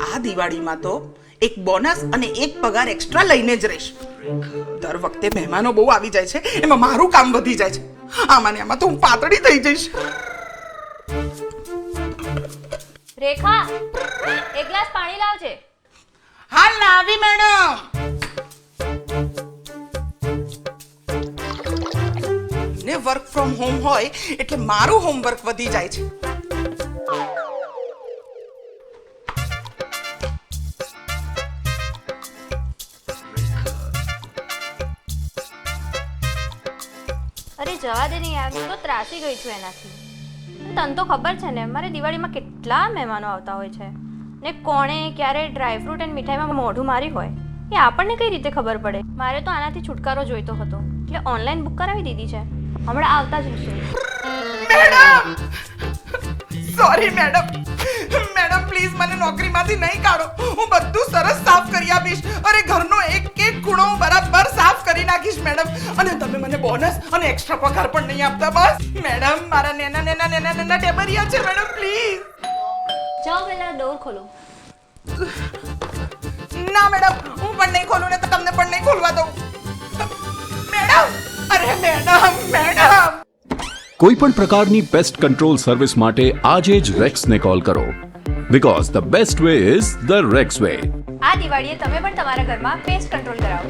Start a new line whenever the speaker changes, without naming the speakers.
આ દિવાળીમાં તો એક બોનસ અને એક પગાર એક્સ્ટ્રા લઈને જ રહીશ. દર વખતે મહેમાનો બહુ આવી જાય છે, એમાં મારું કામ વધી જાય છે. આમાં ને આમાં તો હું પાતળી થઈ જઈશ.
રેખા, એક ગ્લાસ પાણી લાવજે.
હા લાવી મેડમ. ને વર્ક ફ્રોમ હોમ હોય એટલે મારું હોમવર્ક વધી જાય છે.
અરે જવા દે ને યાર, હું તો ત્રાસી ગઈ છું એનાથી. તને તો ખબર છે ને, મારે દિવાળીમાં કેટલા મહેમાનો આવતા હોય છે ને કોણે ક્યારે ડ્રાયફ્રૂટ અને મીઠાઈમાં મોઢું મારી હોય એ આપણને કઈ રીતે ખબર પડે. મારે તો આનાથી છુટકારો જોઈતો હતો એટલે ઓનલાઈન બુક કરાવી દીધી છે. હમણાં આવતા જ હશે.
Madam sorry madam. Madam please મને નોકરીમાંથી નહીં કાઢો. હું બધું સરસ સાફ કરી આપીશ. અરે ઘરનો એક એક ખૂણો બરાબર સાફ કરી નાખીશ મેડમ. અને તમે મને બોનસ અને એક્સ્ટ્રા પગાર પણ નહીં આપતા બસ. મેડમ મારા નેના ટેબરિયા છે મેડમ પ્લીઝ.
જાઓ પહેલા ડોર ખોલો.
ના મેડમ હું પણ નહીં ખોલું ને તો તમને પણ નહીં ખોલવા દઉં. મેડમ અરે મેડમ.
કોઈ પણ પ્રકારની પેસ્ટ કંટ્રોલ સર્વિસ માટે આજે જ રેક્સને કોલ કરો, because the best way is the Rex way.
આ દિવાળીએ તમે પણ તમારા ઘરમાં પેસ્ટ કંટ્રોલ કરાવો.